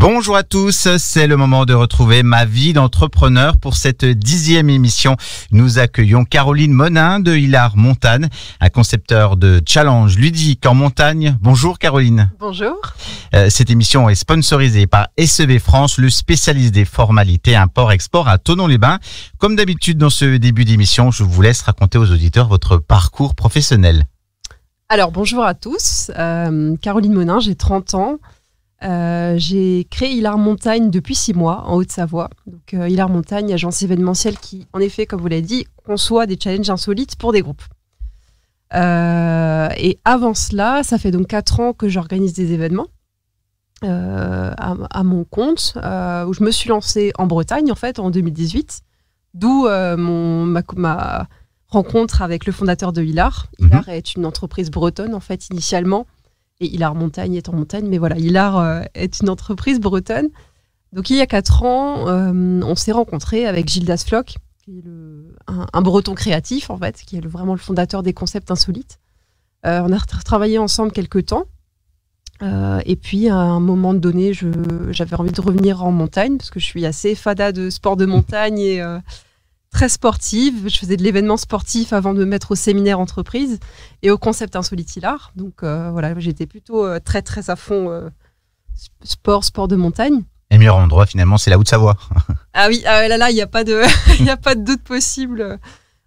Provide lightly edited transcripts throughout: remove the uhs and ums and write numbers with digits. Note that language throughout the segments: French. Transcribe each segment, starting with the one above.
Bonjour à tous, c'est le moment de retrouver ma vie d'entrepreneur. Pour cette 10e émission, nous accueillons Caroline Monin de Hilard Montagne, un concepteur de challenge ludique en montagne. Bonjour Caroline. Bonjour. Cette émission est sponsorisée par SEV France, le spécialiste des formalités import-export à Thonon-les-Bains. Comme d'habitude dans ce début d'émission, je vous laisse raconter aux auditeurs votre parcours professionnel. Alors bonjour à tous, Caroline Monin, j'ai 30 ans. J'ai créé Hilard Montagne depuis 6 mois en Haute-Savoie. Donc Hilard Montagne, agence événementielle qui, en effet, comme vous l'avez dit, conçoit des challenges insolites pour des groupes. Et avant cela, ça fait donc 4 ans que j'organise des événements à mon compte, où je me suis lancée en Bretagne en fait en 2018, d'où ma rencontre avec le fondateur de Hilard. Hilard est une entreprise bretonne en fait initialement. Et Hilard Montagne est en montagne, mais voilà, Hilard est une entreprise bretonne. Donc il y a 4 ans, on s'est rencontrés avec Gildas Floch, qui est un breton créatif en fait, qui est vraiment le fondateur des concepts insolites. On a travaillé ensemble quelques temps. Et puis à un moment donné, j'avais envie de revenir en montagne, parce que je suis assez fada de sport de montagne et très sportive. Je faisais de l'événement sportif avant de me mettre au séminaire entreprise et au concept insolite Hilard. Donc voilà, j'étais plutôt très très à fond sport de montagne. Et le meilleur endroit finalement, c'est la Haute-Savoie. Ah oui, là, il n'y a pas de, il n'y a pas de doute possible.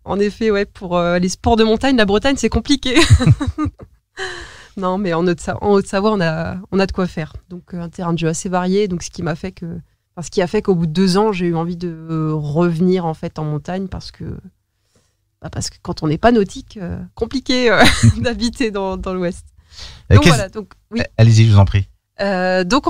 En effet, ouais, pour les sports de montagne, la Bretagne, c'est compliqué. Non, mais en Haute-Savoie, on a de quoi faire. Donc un terrain de jeu assez varié. Donc ce qui a fait qu'au bout de 2 ans, j'ai eu envie de revenir en fait en montagne parce que quand on n'est pas nautique, compliqué d'habiter dans l'Ouest. Donc voilà. Donc oui. Allez-y, je vous en prie. Donc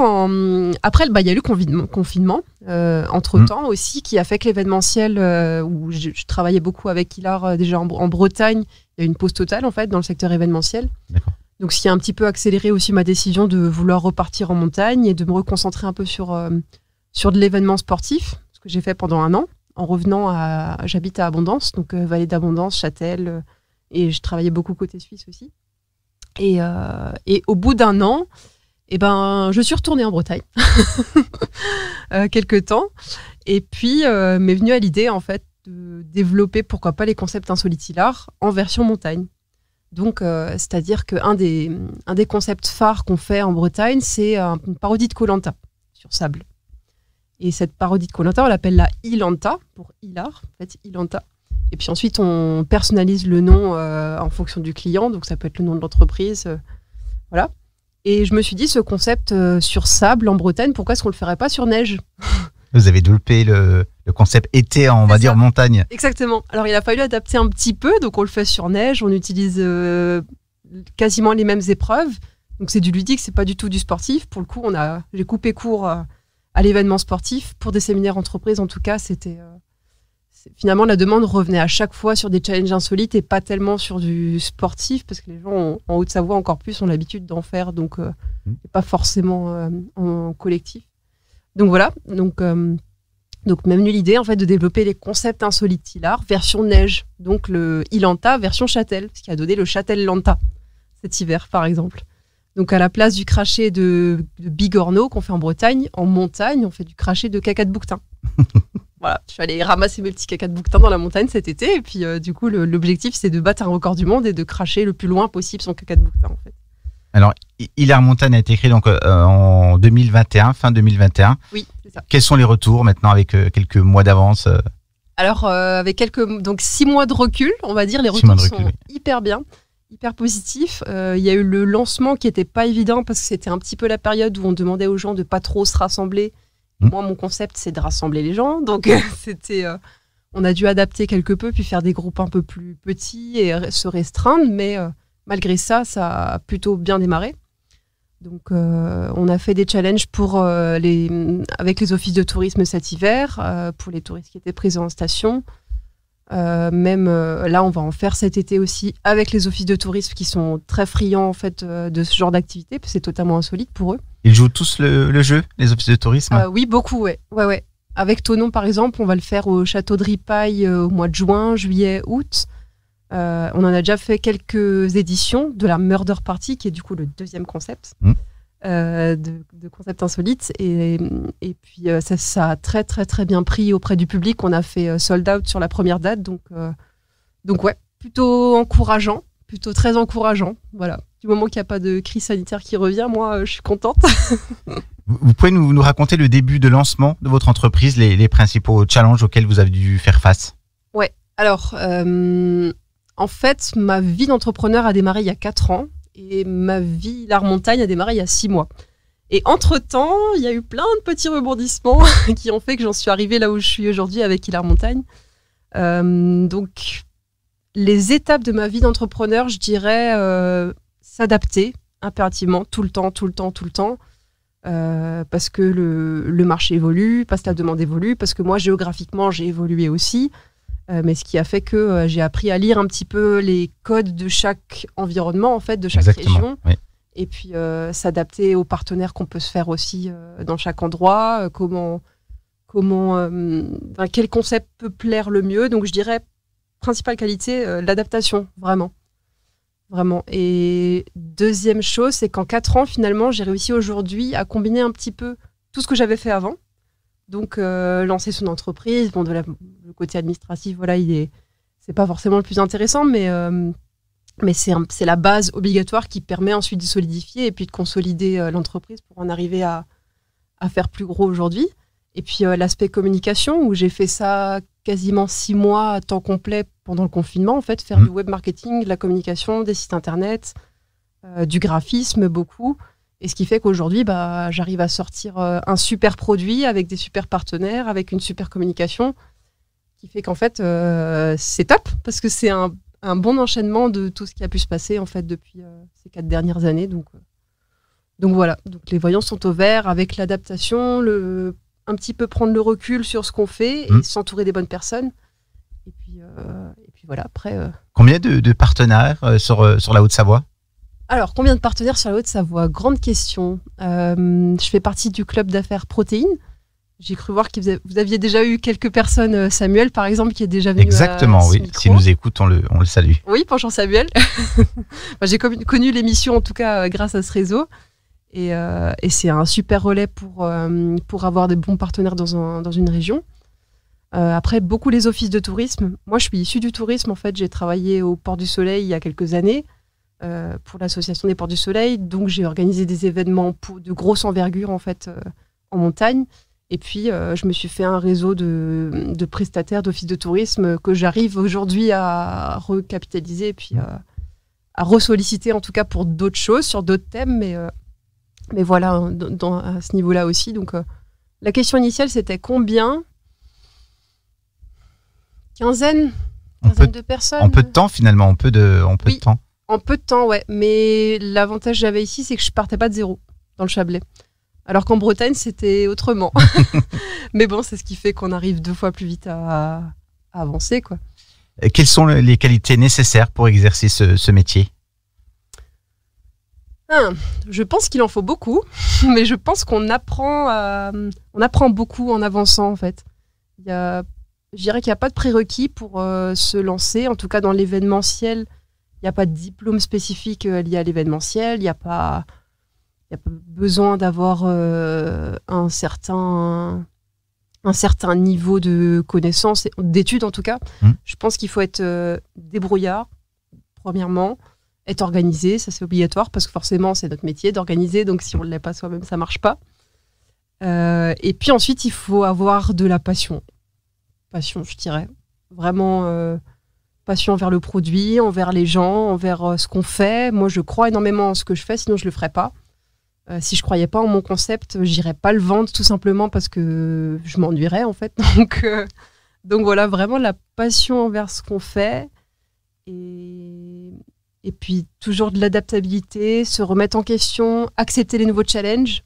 après, il y a eu le confinement entre temps aussi, qui a fait que l'événementiel où je travaillais beaucoup avec Hilard déjà en Bretagne, il y a eu une pause totale en fait dans le secteur événementiel. D'accord. Donc ce qui a un petit peu accéléré aussi ma décision de vouloir repartir en montagne et de me reconcentrer un peu sur de l'événement sportif, ce que j'ai fait pendant 1 an. En revenant, j'habite à Abondance, donc vallée d'Abondance, Châtel, et je travaillais beaucoup côté suisse aussi. Et au bout d'1 an, je suis retournée en Bretagne, quelques temps. Et puis, m'est venue à l'idée, en fait, de développer, pourquoi pas, les concepts insolites Hilard en version montagne. Donc, c'est-à-dire qu'un des concepts phares qu'on fait en Bretagne, c'est une parodie de Koh-Lanta sur sable. Et cette parodie de Koh-Lanta, on l'appelle la Hilanta, pour Hilard, en fait, Hilanta. Et puis ensuite, on personnalise le nom en fonction du client, donc ça peut être le nom de l'entreprise, voilà. Et je me suis dit, ce concept sur sable en Bretagne, pourquoi est-ce qu'on ne le ferait pas sur neige? Vous avez développé le concept été, on va dire montagne. Exactement. Alors, il a fallu adapter un petit peu, donc on le fait sur neige, on utilise quasiment les mêmes épreuves. Donc c'est du ludique, c'est pas du tout du sportif. Pour le coup, j'ai coupé court à l'événement sportif. Pour des séminaires entreprises, en tout cas, finalement, la demande revenait à chaque fois sur des challenges insolites et pas tellement sur du sportif, parce que les gens en Haute-Savoie encore plus ont l'habitude d'en faire, donc pas forcément en collectif. Donc voilà, donc m'est venue l'idée en fait de développer les concepts insolites Hilard version neige, donc le Hilanta version Châtel, ce qui a donné le Châtel Lanta cet hiver par exemple. Donc à la place du crachet de bigorneau qu'on fait en Bretagne, en montagne, on fait du crachet de caca de bouquetin. Voilà, je suis allée ramasser mes petits cacas de bouquetin dans la montagne cet été, et puis du coup l'objectif c'est de battre un record du monde et de cracher le plus loin possible son caca de bouquetin en fait. Alors, Hilard Montagne a été créé donc en 2021, fin 2021. Oui, c'est ça. Quels sont les retours maintenant avec quelques mois d'avance Alors, avec 6 mois de recul, on va dire, les retours sont hyper bien, hyper positifs. Il y a eu le lancement qui n'était pas évident parce que c'était un petit peu la période où on demandait aux gens de pas trop se rassembler. Moi, mon concept, c'est de rassembler les gens. Donc, on a dû adapter quelque peu, puis faire des groupes un peu plus petits et se restreindre, mais malgré ça, ça a plutôt bien démarré. Donc, on a fait des challenges avec les offices de tourisme cet hiver, pour les touristes qui étaient présents en station. Là, on va en faire cet été aussi avec les offices de tourisme qui sont très friands en fait, de ce genre d'activité, parce que c'est totalement insolite pour eux. Ils jouent tous le jeu, les offices de tourisme? Oui, beaucoup, ouais. Avec Thonon, par exemple, on va le faire au château de Ripaille au mois de juin, juillet, août. On en a déjà fait quelques éditions de la Murder Party, qui est du coup le 2e concept. de concepts insolites. Et puis, ça a très, très, très bien pris auprès du public. On a fait sold out sur la première date. Donc ouais, plutôt encourageant, plutôt très encourageant. Voilà. Du moment qu'il n'y a pas de crise sanitaire qui revient, moi, je suis contente. Vous pouvez nous raconter le début de lancement de votre entreprise, les principaux challenges auxquels vous avez dû faire face? Ouais. Alors, en fait, ma vie d'entrepreneur a démarré il y a 4 ans et ma vie Hilar Montagne a démarré il y a 6 mois. Et entre-temps, il y a eu plein de petits rebondissements qui ont fait que j'en suis arrivée là où je suis aujourd'hui avec Hilar Montagne. Donc, les étapes de ma vie d'entrepreneur, je dirais s'adapter impérativement tout le temps. Parce que le marché évolue, parce que la demande évolue, parce que moi, géographiquement, j'ai évolué aussi. Mais ce qui a fait que j'ai appris à lire un petit peu les codes de chaque environnement, en fait, de chaque région. Oui. Et puis s'adapter aux partenaires qu'on peut se faire aussi dans chaque endroit. Quel concept peut plaire le mieux. Donc, je dirais, principale qualité, l'adaptation, vraiment. Vraiment. Et deuxième chose, c'est qu'en 4 ans, finalement, j'ai réussi aujourd'hui à combiner un petit peu tout ce que j'avais fait avant. Donc, lancer son entreprise, bon, le côté administratif, voilà, c'est pas forcément le plus intéressant, mais c'est la base obligatoire qui permet ensuite de solidifier et puis de consolider l'entreprise pour en arriver à faire plus gros aujourd'hui. Et puis, l'aspect communication, où j'ai fait ça quasiment 6 mois à temps complet pendant le confinement, en fait, faire du web marketing, de la communication, des sites internet, du graphisme, beaucoup. Et ce qui fait qu'aujourd'hui, j'arrive à sortir un super produit avec des super partenaires, avec une super communication, qui fait qu'en fait, c'est top, parce que c'est un bon enchaînement de tout ce qui a pu se passer en fait depuis ces 4 dernières années. Donc voilà, donc les voyants sont au vert avec l'adaptation, un petit peu prendre le recul sur ce qu'on fait et s'entourer des bonnes personnes. Et puis voilà, après... Combien de partenaires sur la Haute-Savoie? Alors, combien de partenaires sur la Haute-Savoie? Grande question. Je fais partie du club d'affaires Protéines. J'ai cru voir que vous aviez déjà eu quelques personnes, Samuel par exemple, qui est déjà venu. Exactement, oui. S'il nous écoute, on le salue. Oui, bonjour Samuel. J'ai connu l'émission en tout cas grâce à ce réseau. Et c'est un super relais pour avoir des bons partenaires dans une région. Après, beaucoup les offices de tourisme. Moi, je suis issue du tourisme. En fait, j'ai travaillé au Port du Soleil il y a quelques années pour l'association des Ports du Soleil. Donc, j'ai organisé des événements de grosse envergure en fait en montagne. Et puis, je me suis fait un réseau de prestataires d'offices de tourisme que j'arrive aujourd'hui à recapitaliser et puis à ressolliciter en tout cas pour d'autres choses, sur d'autres thèmes. Mais voilà, à ce niveau-là aussi. Donc, la question initiale, c'était combien? Quinzaine de personnes. En peu de temps, finalement, en peu de temps. En peu de temps, ouais. Mais l'avantage que j'avais ici, c'est que je partais pas de zéro dans le Chablais. Alors qu'en Bretagne, c'était autrement. Mais bon, c'est ce qui fait qu'on arrive 2 fois plus vite à avancer, quoi. Quelles sont les qualités nécessaires pour exercer ce métier? Je pense qu'il en faut beaucoup, mais je pense qu'on apprend beaucoup en avançant, en fait. Je dirais qu'il n'y a pas de prérequis pour se lancer. En tout cas, dans l'événementiel, il n'y a pas de diplôme spécifique lié à l'événementiel. Il n'y a pas besoin d'avoir un certain niveau de connaissance, d'études en tout cas. Je pense qu'il faut être débrouillard, premièrement, être organisé, ça c'est obligatoire, parce que forcément, c'est notre métier d'organiser. Donc, si on ne l'est pas soi-même, ça ne marche pas. Et puis ensuite, il faut avoir de la passion. Passion, je dirais. Vraiment passion envers le produit, envers les gens, envers ce qu'on fait. Moi, je crois énormément en ce que je fais, sinon je ne le ferais pas. Si je ne croyais pas en mon concept, je n'irais pas le vendre tout simplement parce que je m'ennuierais en fait. Donc voilà, vraiment la passion envers ce qu'on fait. Et puis toujours de l'adaptabilité, se remettre en question, accepter les nouveaux challenges.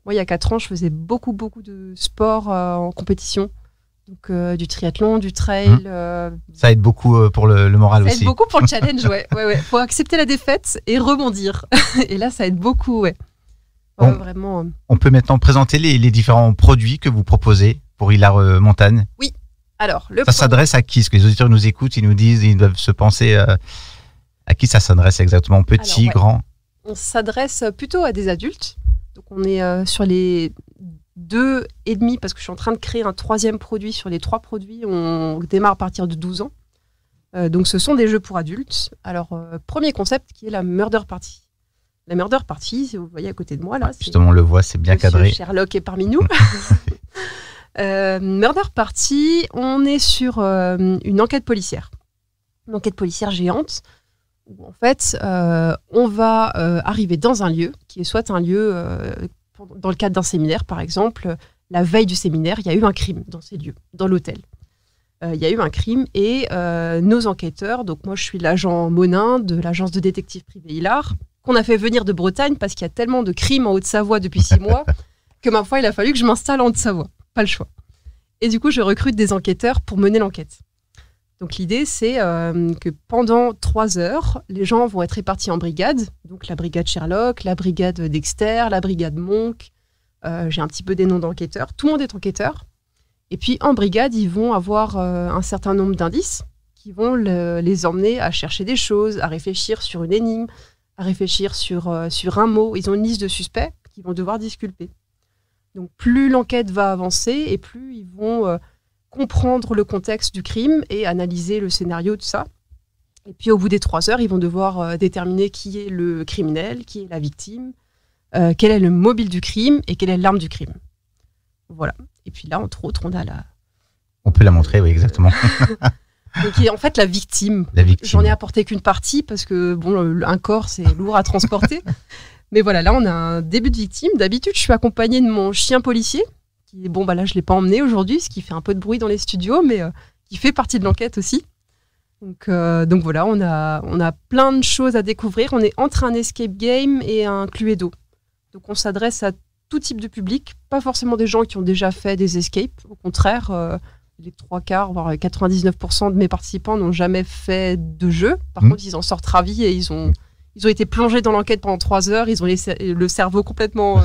Moi, il y a 4 ans, je faisais beaucoup de sport en compétition. Donc du triathlon, du trail. Ça aide beaucoup pour le moral aussi. Ça aide beaucoup pour le challenge, ouais. Faut accepter la défaite et rebondir. Et là, ça aide beaucoup, ouais. Vraiment. On peut maintenant présenter les différents produits que vous proposez pour Hilar Montagne. Oui. Alors, ça s'adresse à qui? Est-ce que les auditeurs nous écoutent, ils nous disent, ils doivent se penser à qui ça s'adresse exactement? Petit, grand? On s'adresse plutôt à des adultes. Donc on est sur les 2,5 parce que je suis en train de créer un 3e produit. Sur les 3 produits, on démarre à partir de 12 ans. Donc ce sont des jeux pour adultes. Alors, premier concept qui est la Murder Party. La Murder Party, si vous voyez à côté de moi, là, justement, on le voit, c'est bien cadré. Sherlock est parmi nous. Murder Party, on est sur une enquête policière. Une enquête policière géante. Où, en fait, on va arriver dans un lieu, qui est soit un lieu, dans le cadre d'un séminaire, par exemple, la veille du séminaire, il y a eu un crime dans ces lieux, dans l'hôtel. Il y a eu un crime et nos enquêteurs, donc moi je suis l'agent Monin de l'agence de détectives privée Hilar, qu'on a fait venir de Bretagne parce qu'il y a tellement de crimes en Haute-Savoie depuis 6 mois que ma foi il a fallu que je m'installe en Haute-Savoie, pas le choix. Et du coup je recrute des enquêteurs pour mener l'enquête. Donc l'idée c'est que pendant 3 heures, les gens vont être répartis en brigades, donc la brigade Sherlock, la brigade Dexter, la brigade Monk, j'ai un petit peu des noms d'enquêteurs, tout le monde est enquêteur. Et puis en brigade, ils vont avoir un certain nombre d'indices qui vont les emmener à chercher des choses, à réfléchir sur une énigme, à réfléchir sur un mot. Ils ont une liste de suspects qu'ils vont devoir disculper. Donc plus l'enquête va avancer et plus ils vont comprendre le contexte du crime et analyser le scénario, tout ça. Et puis au bout des 3 heures, ils vont devoir déterminer qui est le criminel, qui est la victime, quel est le mobile du crime et quelle est l'arme du crime. Voilà. Et puis là, entre autres, on a la... On peut la montrer, oui, exactement. Donc, en fait, la victime. J'en ai apporté qu'une partie parce que, bon, un corps, c'est lourd à transporter. Mais voilà, là, on a un début de victime. D'habitude, je suis accompagnée de mon chien policier. Qui, bon, bah là, je ne l'ai pas emmené aujourd'hui, ce qui fait un peu de bruit dans les studios, mais qui fait partie de l'enquête aussi. Donc voilà, on a plein de choses à découvrir. On est entre un escape game et un Cluedo. Donc, on s'adresse à tout type de public, pas forcément des gens qui ont déjà fait des escapes. Au contraire, les 3/4, voire 99% de mes participants n'ont jamais fait de jeu. Par contre, ils en sortent ravis et ils ont été plongés dans l'enquête pendant 3 heures. Ils ont le cerveau complètement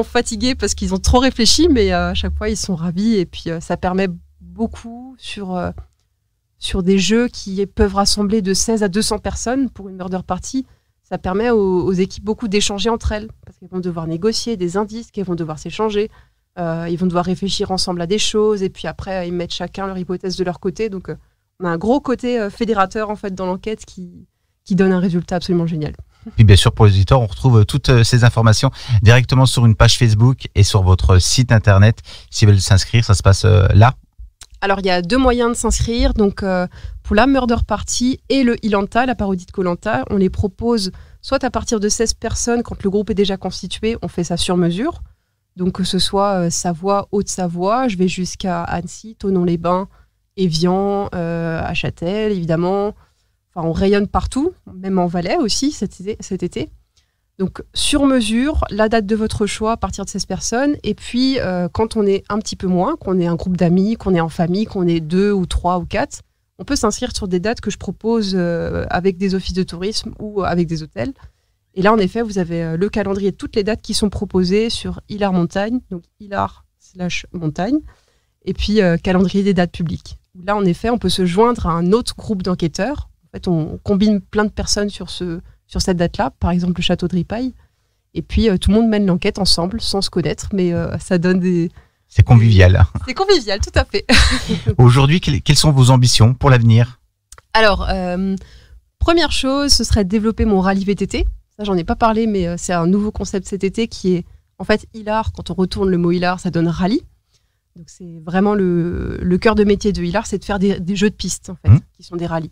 fatigué parce qu'ils ont trop réfléchi, mais à chaque fois, ils sont ravis. Et puis, ça permet beaucoup sur des jeux qui peuvent rassembler de 16 à 200 personnes pour une murder party. Ça permet aux équipes beaucoup d'échanger entre elles, parce qu'elles vont devoir négocier des indices, qu'elles vont devoir s'échanger, ils vont devoir réfléchir ensemble à des choses, et puis après, ils mettent chacun leur hypothèse de leur côté. Donc, on a un gros côté fédérateur en fait, dans l'enquête qui donne un résultat absolument génial. Puis bien sûr, pour les auditeurs, on retrouve toutes ces informations directement sur une page Facebook et sur votre site internet. S'ils veulent s'inscrire, ça se passe là. Alors, il y a 2 moyens de s'inscrire. Donc, pour la Murder Party et le Ilanta, la parodie de Koh-Lanta, on les propose soit à partir de 16 personnes, quand le groupe est déjà constitué, on fait ça sur mesure. Donc, que ce soit Savoie, Haute-Savoie, je vais jusqu'à Annecy, Thonon-les-Bains, Évian, à Châtel, évidemment. Enfin, on rayonne partout, même en Valais aussi cet été. Donc, sur mesure, la date de votre choix à partir de 16 personnes. Et puis, quand on est un petit peu moins, qu'on est un groupe d'amis, qu'on est en famille, qu'on est 2 ou 3 ou 4, on peut s'inscrire sur des dates que je propose avec des offices de tourisme ou avec des hôtels. Et là, en effet, vous avez le calendrier de toutes les dates qui sont proposées sur Hilar Montagne, donc Hilar/Montagne, et puis calendrier des dates publiques. Là, en effet, on peut se joindre à un autre groupe d'enquêteurs. En fait, on combine plein de personnes sur cette date-là, par exemple le château de Ripaille. Et puis, tout le monde mène l'enquête ensemble, sans se connaître, mais ça donne des... C'est convivial. C'est convivial, tout à fait. Aujourd'hui, quelles sont vos ambitions pour l'avenir ? Alors, première chose, ce serait de développer mon rallye VTT. Ça, j'en ai pas parlé, mais c'est un nouveau concept cet été qui est, en fait, Hilar. Quand on retourne le mot Hilar, ça donne rallye. Donc, c'est vraiment le cœur de métier de Hilar, c'est de faire des jeux de piste, en fait, qui sont des rallyes.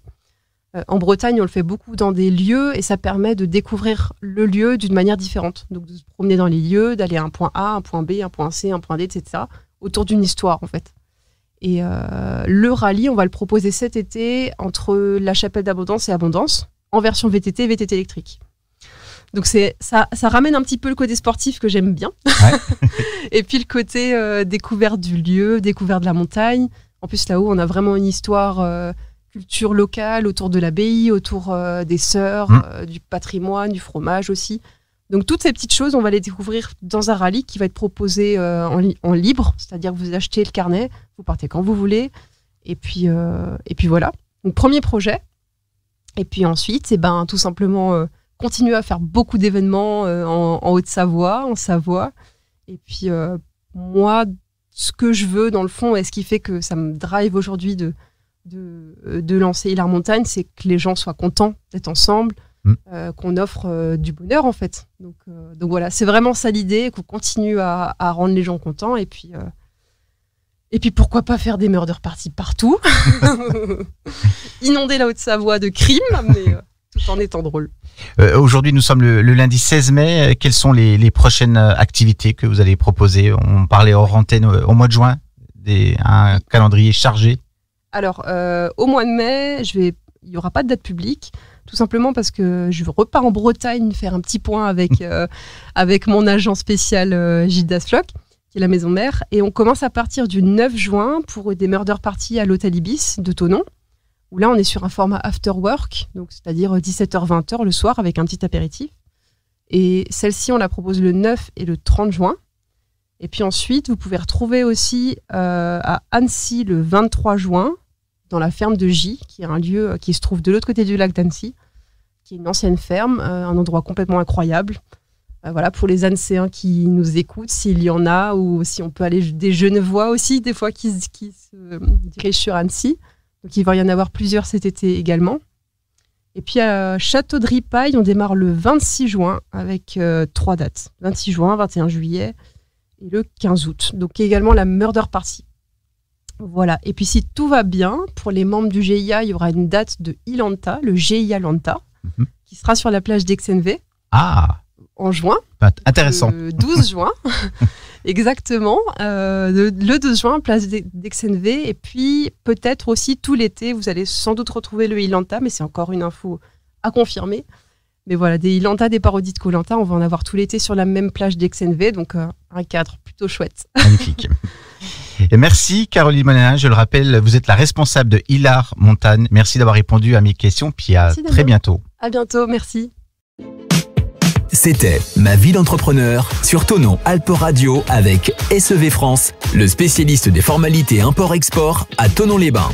En Bretagne, on le fait beaucoup dans des lieux et ça permet de découvrir le lieu d'une manière différente. Donc, de se promener dans les lieux, d'aller à un point A, un point B, un point C, un point D, etc. autour d'une histoire, en fait. Et le rallye, on va le proposer cet été entre la chapelle d'Abondance et Abondance, en version VTT et VTT électrique. Donc, ça ramène un petit peu le côté sportif que j'aime bien. Ouais. Et puis, le côté découverte du lieu, découverte de la montagne. En plus, là-haut, on a vraiment une histoire... culture locale, autour de l'abbaye, autour des sœurs, du patrimoine, du fromage aussi. Donc toutes ces petites choses, on va les découvrir dans un rallye qui va être proposé en libre, c'est-à-dire que vous achetez le carnet, vous partez quand vous voulez, et puis voilà. Donc premier projet. Et puis ensuite, tout simplement continuer à faire beaucoup d'événements en Haute-Savoie, en Savoie. Et puis, moi, ce que je veux, dans le fond, et ce qui fait que ça me drive aujourd'hui de lancer Hilard Montagne, c'est que les gens soient contents d'être ensemble, qu'on offre du bonheur, en fait. Donc voilà, c'est vraiment ça l'idée, qu'on continue à rendre les gens contents. Et puis pourquoi pas faire des murder parties partout. Inonder la Haute-Savoie de crimes, mais tout en étant drôle. Aujourd'hui, nous sommes le lundi 16 mai. Quelles sont les prochaines activités que vous allez proposer? On parlait hors antenne au mois de juin, un calendrier chargé. Alors, au mois de mai, il n'y aura pas de date publique, tout simplement parce que je repars en Bretagne faire un petit point avec mon agent spécial Gildas Floch, qui est la maison mère. Et on commence à partir du 9 juin pour des murder parties à l'hôtel Ibis de Thonon, où là, on est sur un format after work, donc c'est-à-dire 17h-20h le soir avec un petit apéritif. Et celle-ci, on la propose le 9 et le 30 juin. Et puis ensuite, vous pouvez retrouver aussi à Annecy le 23 juin, dans la ferme de J, qui est un lieu qui se trouve de l'autre côté du lac d'Annecy, qui est une ancienne ferme, un endroit complètement incroyable. Voilà, pour les Annéciens qui nous écoutent, s'il y en a, ou si on peut aller des Genevois aussi, des fois qui se dirigent sur Annecy. Donc il va y en avoir plusieurs cet été également. Et puis à Château de Ripaille, on démarre le 26 juin avec 3 dates. 26 juin, 21 juillet et le 15 août. Donc également la Murder Party. Voilà. Et puis si tout va bien, pour les membres du GIA, il y aura une date de Ilanta, le GIA Lanta, qui sera sur la plage d'Exenvé. En juin. Intéressant. Le 12 juin. Exactement. Le 12 juin, place d'Exenvé. Et puis, peut-être aussi tout l'été, vous allez sans doute retrouver le Ilanta, mais c'est encore une info à confirmer. Mais voilà, des Ilanta, des parodies de Koh-Lanta, on va en avoir tout l'été sur la même plage d'Exenvé. Donc, un cadre plutôt chouette. Magnifique. Et merci Caroline Monin. Je le rappelle, vous êtes la responsable de Hilard Montagne. Merci d'avoir répondu à mes questions. Puis à très bientôt. À bientôt, merci. C'était Ma vie d'entrepreneur sur Thonon Alpes Radio avec SEV France, le spécialiste des formalités import-export à Thonon-les-Bains.